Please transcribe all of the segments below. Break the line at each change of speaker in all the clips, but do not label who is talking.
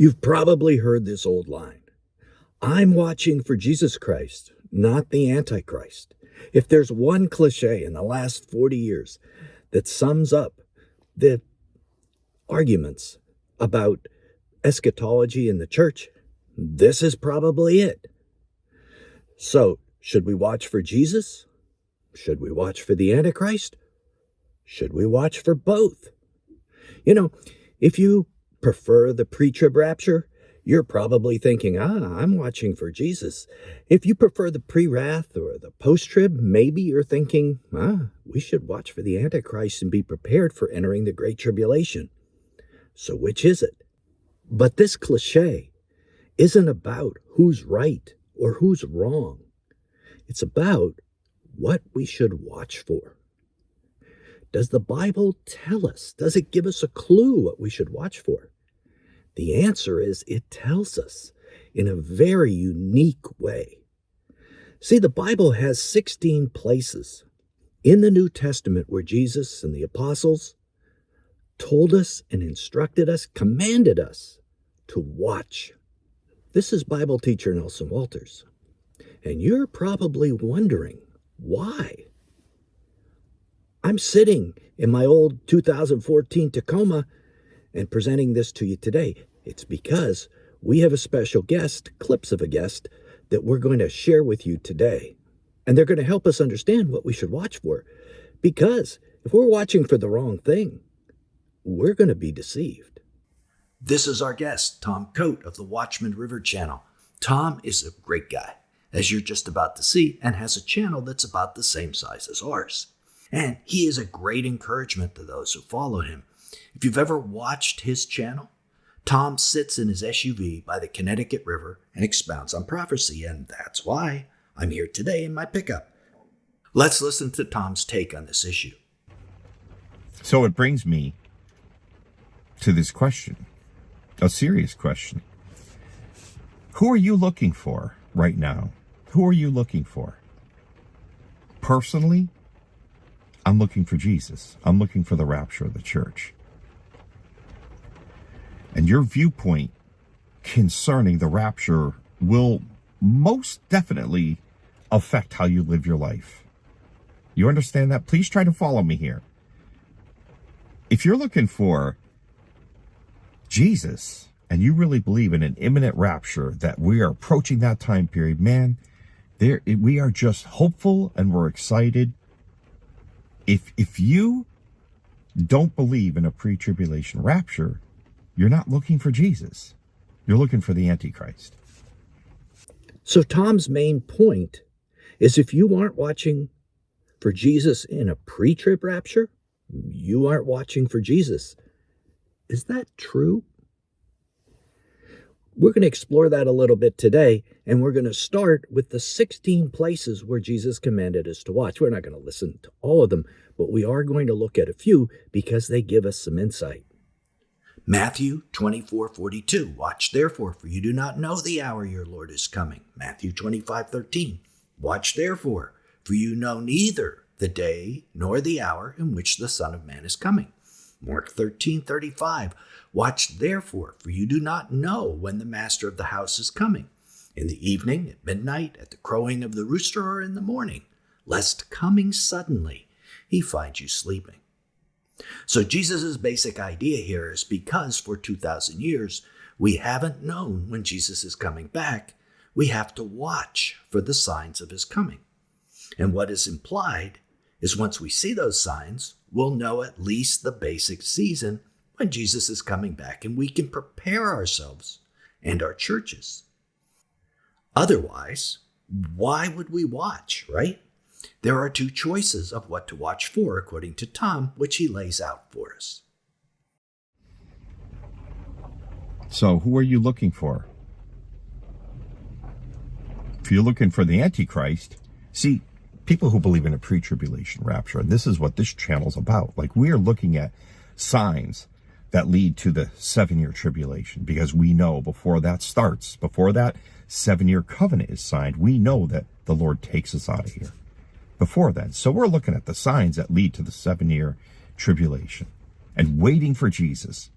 You've probably heard this old line: I'm watching for Jesus Christ, not the Antichrist. If there's one cliche in the last 40 years that sums up the arguments about eschatology in the church, this is probably it. So, should we watch for Jesus? Should we watch for the Antichrist? Should we watch for both? You know, if you prefer the pre-trib rapture, you're probably thinking, I'm watching for Jesus. If you prefer the pre-wrath or the post-trib, maybe you're thinking, we should watch for the Antichrist and be prepared for entering the Great Tribulation. So which is it? But this cliche isn't about who's right or who's wrong. It's about what we should watch for. Does the Bible tell us? Does it give us a clue what we should watch for? The answer is it tells us in a very unique way. See, the Bible has 16 places in the New Testament where Jesus and the apostles told us and instructed us, commanded us to watch. This is Bible teacher Nelson Walters. And you're probably wondering, why? I'm sitting in my old 2014 Tacoma and presenting this to you today. It's because we have a special guest, clips of a guest, that we're going to share with you today. And they're going to help us understand what we should watch for. Because if we're watching for the wrong thing, we're going to be deceived. This is our guest, Tom Cote of the Watchman River channel. Tom is a great guy, as you're just about to see, and has a channel that's about the same size as ours. And he is a great encouragement to those who follow him. If you've ever watched his channel, Tom sits in his SUV by the Connecticut River and expounds on prophecy, and that's why I'm here today in my pickup. Let's listen to Tom's take on this issue.
So it brings me to this question, a serious question. Who are you looking for right now? Who are you looking for? Personally, I'm looking for Jesus. I'm looking for the rapture of the church. And your viewpoint concerning the rapture will most definitely affect how you live your life. You understand that? Please try to follow me here. If you're looking for Jesus and you really believe in an imminent rapture, that we are approaching that time period, man, we are just hopeful and we're excited. If you don't believe in a pre-tribulation rapture, you're not looking for Jesus. You're looking for the Antichrist.
So Tom's main point is if you aren't watching for Jesus in a pre-trib rapture, you aren't watching for Jesus. Is that true? We're going to explore that a little bit today, and we're going to start with the 16 places where Jesus commanded us to watch. We're not going to listen to all of them, but we are going to look at a few because they give us some insight. Matthew 24:42, watch therefore, for you do not know the hour your Lord is coming. Matthew 25:13, watch therefore, for you know neither the day nor the hour in which the Son of Man is coming. Mark 13:35, watch therefore, for you do not know when the master of the house is coming, in the evening, at midnight, at the crowing of the rooster, or in the morning, lest coming suddenly he find you sleeping. So Jesus' basic idea here is because for 2,000 years, we haven't known when Jesus is coming back, we have to watch for the signs of his coming. And what is implied is once we see those signs, we'll know at least the basic season when Jesus is coming back, and we can prepare ourselves and our churches. Otherwise, why would we watch, right? There are two choices of what to watch for, according to Tom, which he lays out for us.
So who are you looking for? If you're looking for the Antichrist, see, people who believe in a pre-tribulation rapture, and this is what this channel's about. Like, we are looking at signs that lead to the 7-year tribulation, because we know before that starts, before that 7-year covenant is signed, we know that the Lord takes us out of here before then. So we're looking at the signs that lead to the 7-year tribulation and waiting for Jesus.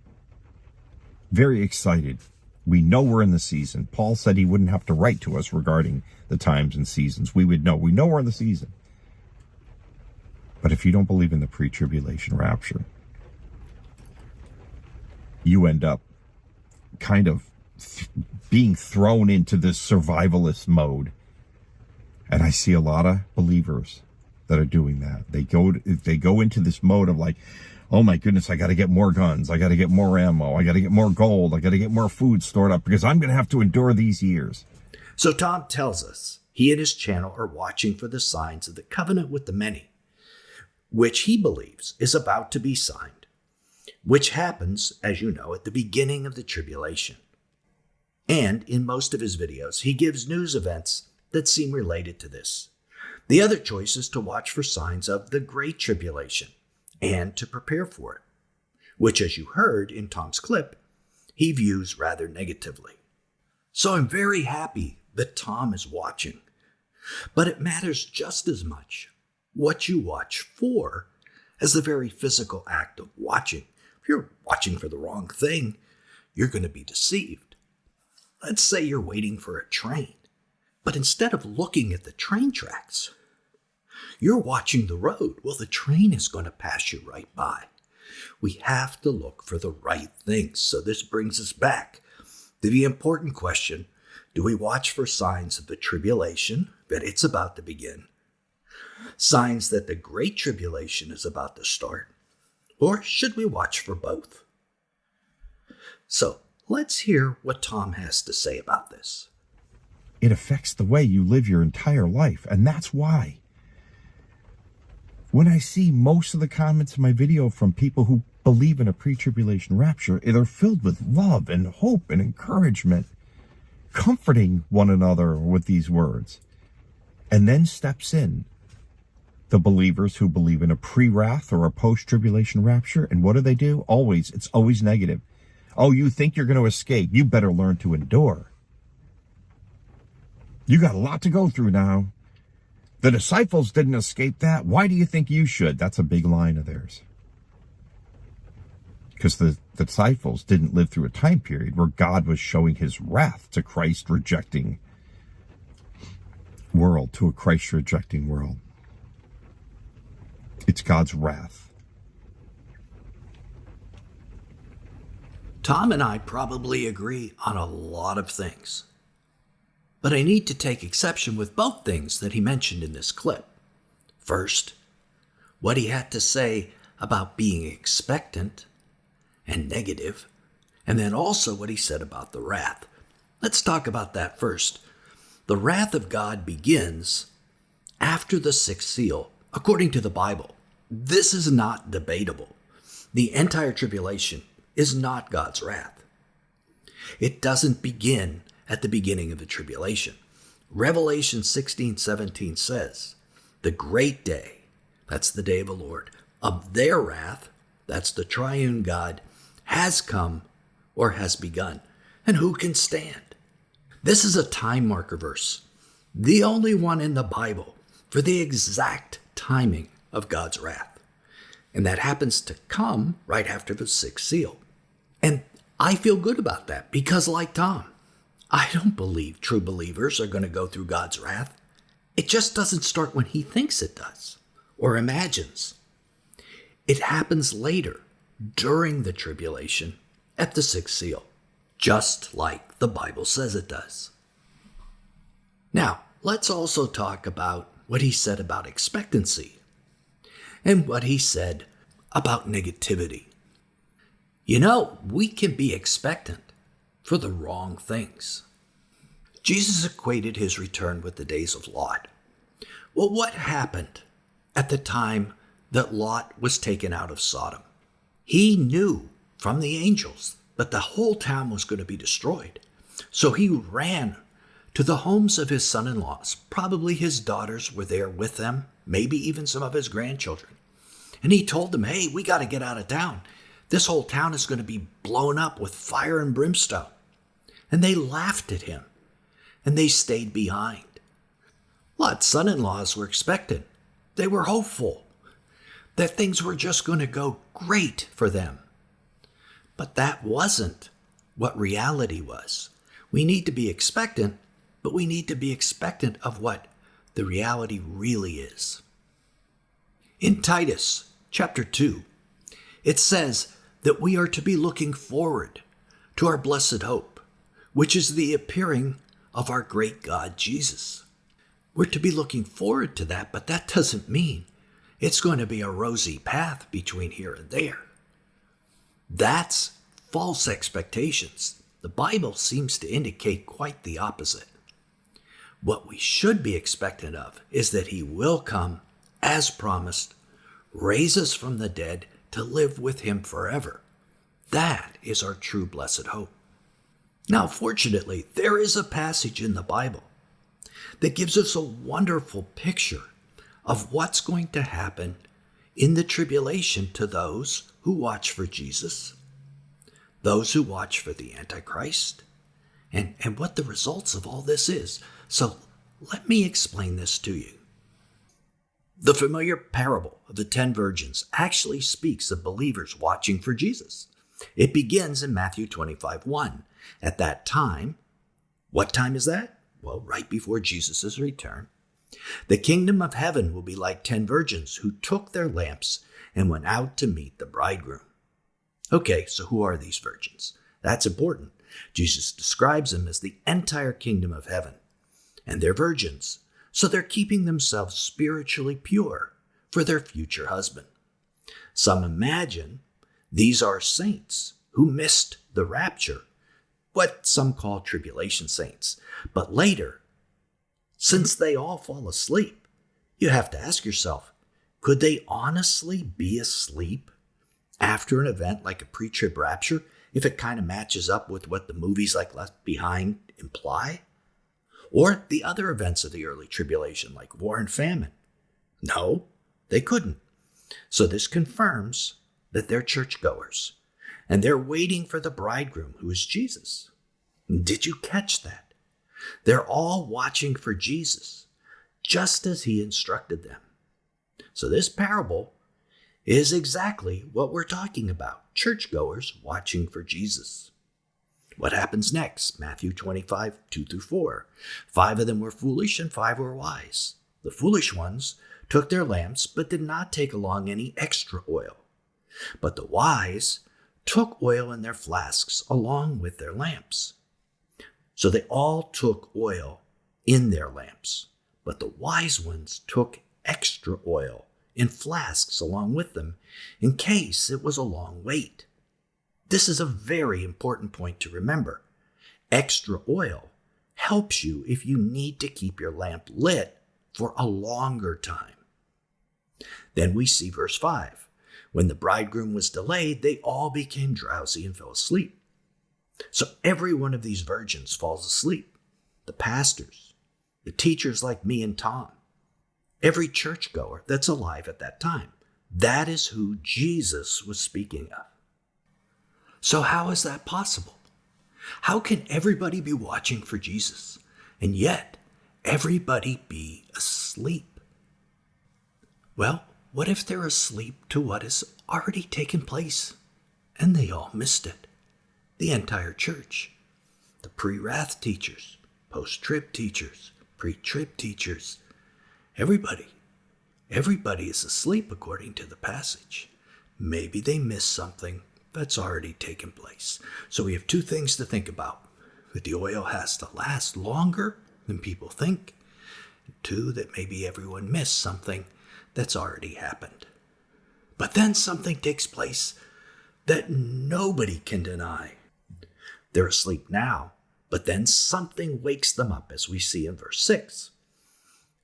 Very excited We know we're in the season. Paul said he wouldn't have to write to us regarding the times and seasons. We would know. We know we're in the season. But if you don't believe in the pre-tribulation rapture, you end up kind of being thrown into this survivalist mode. And I see a lot of believers that are doing that. They go into this mode of like, oh my goodness, I got to get more guns. I got to get more ammo. I got to get more gold. I got to get more food stored up because I'm going to have to endure these years.
So Tom tells us he and his channel are watching for the signs of the covenant with the many, which he believes is about to be signed, which happens, as you know, at the beginning of the tribulation. And in most of his videos, he gives news events that seem related to this. The other choice is to watch for signs of the Great Tribulation and to prepare for it, which, as you heard in Tom's clip, he views rather negatively. So I'm very happy that Tom is watching, but it matters just as much what you watch for as the very physical act of watching. If you're watching for the wrong thing, you're going to be deceived. Let's say you're waiting for a train, but instead of looking at the train tracks, you're watching the road. Well, the train is going to pass you right by. We have to look for the right things. So this brings us back to the important question: do we watch for signs of the tribulation, that it's about to begin? Signs that the Great Tribulation is about to start? Or should we watch for both? So let's hear what Tom has to say about this.
It affects the way you live your entire life, and that's why. When I see most of the comments in my video from people who believe in a pre-tribulation rapture, they're filled with love and hope and encouragement, comforting one another with these words. And then steps in the believers who believe in a pre-wrath or a post-tribulation rapture. And what do? It's always negative. Oh, you think you're going to escape? You better learn to endure. You got a lot to go through now. The disciples didn't escape that. Why do you think you should? That's a big line of theirs. Because the disciples didn't live through a time period where God was showing his wrath to Christ-rejecting world, to a Christ-rejecting world. It's God's wrath.
Tom and I probably agree on a lot of things, but I need to take exception with both things that he mentioned in this clip. First, what he had to say about being expectant and negative, and then also what he said about the wrath. Let's talk about that first. The wrath of God begins after the sixth seal, according to the Bible. This is not debatable. The entire tribulation is not God's wrath. It doesn't begin at the beginning of the tribulation. Revelation 16:17 says, the great day, that's the day of the Lord, of their wrath, that's the triune God, has come or has begun. And who can stand? This is a time marker verse, the only one in the Bible for the exact timing of God's wrath. And that happens to come right after the sixth seal. And I feel good about that because, like Tom, I don't believe true believers are going to go through God's wrath. It just doesn't start when he thinks it does or imagines. It happens later, during the tribulation, at the sixth seal, just like the Bible says it does. Now, let's also talk about what he said about expectancy and what he said about negativity. You know, we can be expectant for the wrong things. Jesus equated his return with the days of Lot. Well, what happened at the time that Lot was taken out of Sodom? He knew from the angels that the whole town was going to be destroyed. So he ran to the homes of his son-in-laws. Probably his daughters were there with them, maybe even some of his grandchildren. And he told them, hey, we got to get out of town. This whole town is going to be blown up with fire and brimstone. And they laughed at him, and they stayed behind. Lot's son-in-laws were expectant. They were hopeful that things were just going to go great for them. But that wasn't what reality was. We need to be expectant, but we need to be expectant of what the reality really is. In Titus chapter 2, it says that we are to be looking forward to our blessed hope, which is the appearing of our great God Jesus. We're to be looking forward to that, but that doesn't mean it's going to be a rosy path between here and there. That's false expectations. The Bible seems to indicate quite the opposite. What we should be expectant of is that he will come, as promised, raise us from the dead to live with him forever. That is our true blessed hope. Now, fortunately, there is a passage in the Bible that gives us a wonderful picture of what's going to happen in the tribulation to those who watch for Jesus, those who watch for the Antichrist, and what the results of all this is. So let me explain this to you. The familiar parable of the 10 virgins actually speaks of believers watching for Jesus. It begins in Matthew 25:1. At that time, what time is that? Well, right before Jesus' return. The kingdom of heaven will be like 10 virgins who took their lamps and went out to meet the bridegroom. Okay, so who are these virgins? That's important. Jesus describes them as the entire kingdom of heaven. And they're virgins, so they're keeping themselves spiritually pure for their future husband. Some imagine these are saints who missed the rapture, what some call tribulation saints. But later, since they all fall asleep, you have to ask yourself, could they honestly be asleep after an event like a pre-trib rapture if it kind of matches up with what the movies like Left Behind imply? Or the other events of the early tribulation like war and famine? No, they couldn't. So this confirms that they're churchgoers, and they're waiting for the bridegroom, who is Jesus. Did you catch that? They're all watching for Jesus, just as he instructed them. So this parable is exactly what we're talking about, churchgoers watching for Jesus. What happens next? Matthew 25:2-4. 5 of them were foolish and 5 were wise. The foolish ones took their lamps, but did not take along any extra oil. But the wise took oil in their flasks along with their lamps. So they all took oil in their lamps, but the wise ones took extra oil in flasks along with them in case it was a long wait. This is a very important point to remember. Extra oil helps you if you need to keep your lamp lit for a longer time. Then we see verse 5. When the bridegroom was delayed, they all became drowsy and fell asleep. So every one of these virgins falls asleep. The pastors, the teachers like me and Tom, every churchgoer that's alive at that time. That is who Jesus was speaking of. So how is that possible? How can everybody be watching for Jesus and yet everybody be asleep? Well, what if they're asleep to what has already taken place and they all missed it? The entire church, the pre-wrath teachers, post-trib teachers, pre-trib teachers, everybody is asleep according to the passage. Maybe they missed something that's already taken place. So we have two things to think about. That the oil has to last longer than people think. 2, that maybe everyone missed something that's already happened. But then something takes place that nobody can deny. They're asleep now, but then something wakes them up, as we see in verse 6.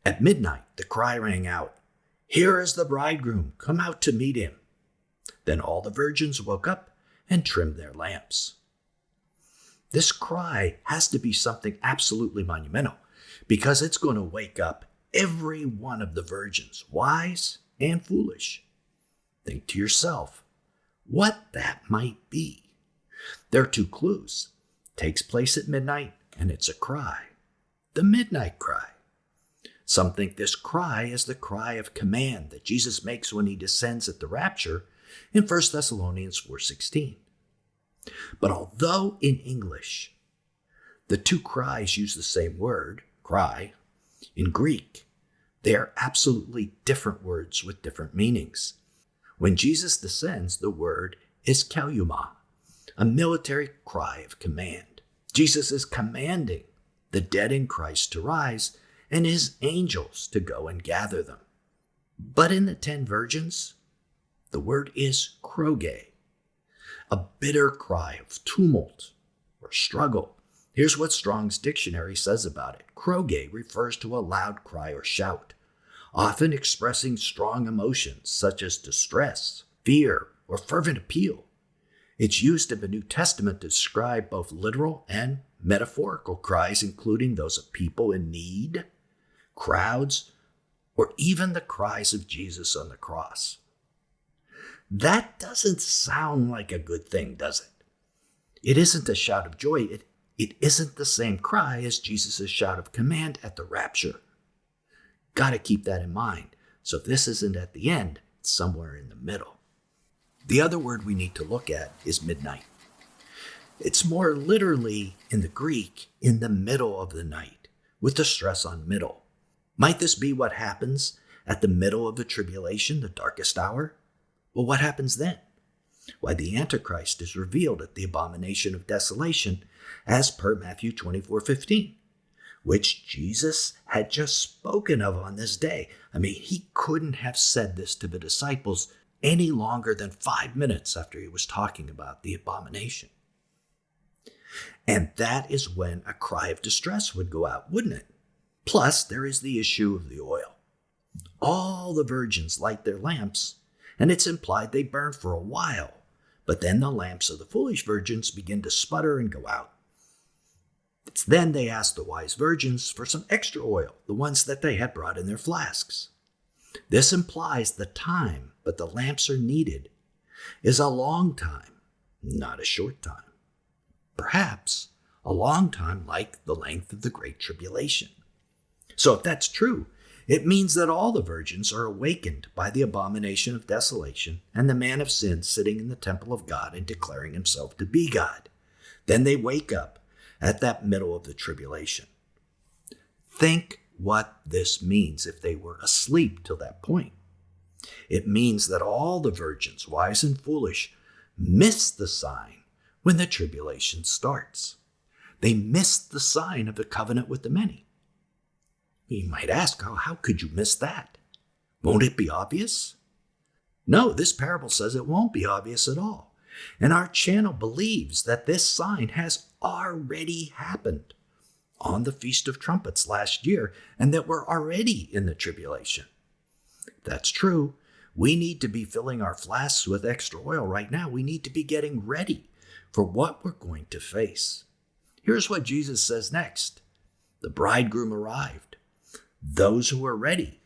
At midnight, the cry rang out, "Here is the bridegroom, come out to meet him." Then all the virgins woke up and trimmed their lamps. This cry has to be something absolutely monumental because it's going to wake up every one of the virgins, wise and foolish. Think to yourself what that might be. There are 2 clues. It takes place at midnight, and it's a cry. The midnight cry. Some think this cry is the cry of command that Jesus makes when he descends at the rapture in 1 Thessalonians 4:16. But although in English, the two cries use the same word, cry, in Greek, they are absolutely different words with different meanings. When Jesus descends, the word is eschatological, a military cry of command. Jesus is commanding the dead in Christ to rise and his angels to go and gather them. But in the 10 virgins, the word is kroge, a bitter cry of tumult or struggle. Here's what Strong's dictionary says about it. Kroge refers to a loud cry or shout, often expressing strong emotions such as distress, fear, or fervent appeal. It's used in the New Testament to describe both literal and metaphorical cries, including those of people in need, crowds, or even the cries of Jesus on the cross. That doesn't sound like a good thing, does it? It isn't a shout of joy. It isn't the same cry as Jesus' shout of command at the rapture. Got to keep that in mind. So if this isn't at the end, it's somewhere in the middle. The other word we need to look at is midnight. It's more literally in the Greek, in the middle of the night, with the stress on middle. Might this be what happens at the middle of the tribulation, the darkest hour? Well, what happens then? Why, the Antichrist is revealed at the abomination of desolation, as per Matthew 24:15, which Jesus had just spoken of on this day. I mean, he couldn't have said this to the disciples any longer than 5 minutes after he was talking about the abomination. And that is when a cry of distress would go out, wouldn't it? Plus, there is the issue of the oil. All the virgins light their lamps, and it's implied they burn for a while, but then the lamps of the foolish virgins begin to sputter and go out. It's then they ask the wise virgins for some extra oil, the ones that they had brought in their flasks. This implies the time, but the lamps are needed, is a long time, not a short time. Perhaps a long time like the length of the Great Tribulation. So if that's true, it means that all the virgins are awakened by the abomination of desolation and the man of sin sitting in the temple of God and declaring himself to be God. Then they wake up at that middle of the tribulation. Think what this means if they were asleep till that point. It means that all the virgins, wise and foolish, miss the sign when the tribulation starts. They miss the sign of the covenant with the many. You might ask, how could you miss that? Won't it be obvious? No, this parable says it won't be obvious at all. And our channel believes that this sign has already happened on the Feast of Trumpets last year, and that we're already in the tribulation. If that's true, we need to be filling our flasks with extra oil right now. We need to be getting ready for what we're going to face. Here's what Jesus says next. The bridegroom arrived. Those who were ready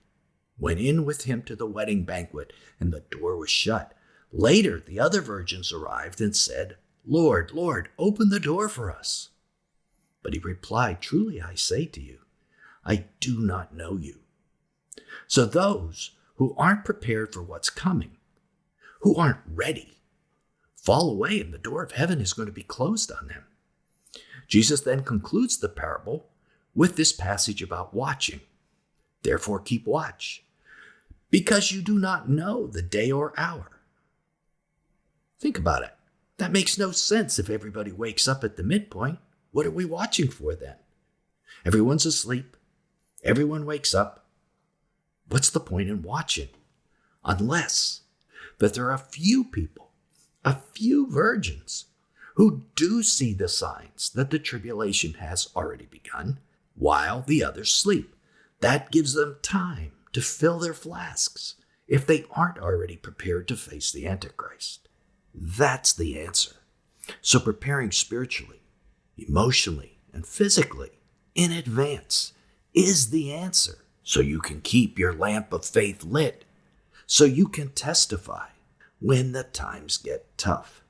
went in with him to the wedding banquet, and the door was shut. Later, the other virgins arrived and said, Lord, Lord, open the door for us. But he replied, truly I say to you, I do not know you. So those who aren't prepared for what's coming, who aren't ready, fall away, and the door of heaven is going to be closed on them. Jesus then concludes the parable with this passage about watching. Therefore keep watch, because you do not know the day or hour. Think about it. That makes no sense if everybody wakes up at the midpoint. What are we watching for then? Everyone's asleep. Everyone wakes up. What's the point in watching? Unless that there are a few people, a few virgins, who do see the signs that the tribulation has already begun, while the others sleep. That gives them time to fill their flasks if they aren't already prepared to face the Antichrist. That's the answer. So preparing spiritually, emotionally, and physically in advance is the answer, so you can keep your lamp of faith lit, so you can testify when the times get tough.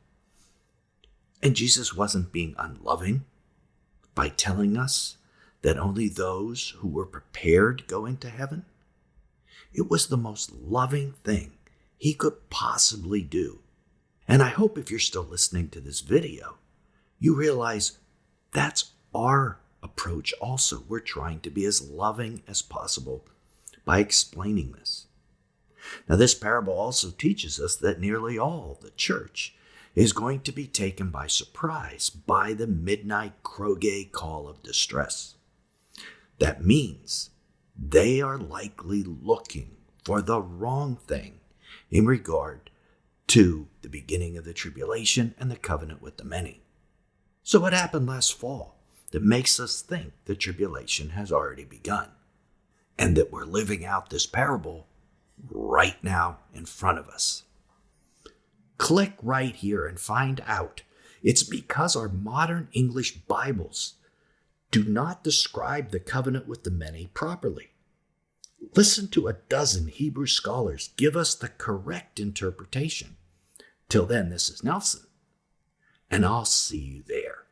And Jesus wasn't being unloving by telling us that only those who were prepared go into heaven. It was the most loving thing he could possibly do And I hope if you're still listening to this video, you realize that's our approach also. We're trying to be as loving as possible by explaining this. Now, this parable also teaches us that nearly all the church is going to be taken by surprise by the midnight Kroge call of distress. That means they are likely looking for the wrong thing in regard to the beginning of the tribulation and the covenant with the many. So what happened last fall that makes us think the tribulation has already begun and that we're living out this parable right now in front of us? Click right here and find out. It's because our modern English Bibles do not describe the covenant with the many properly. Listen to a dozen Hebrew scholars give us the correct interpretation. Till then, this is Nelson, and I'll see you there.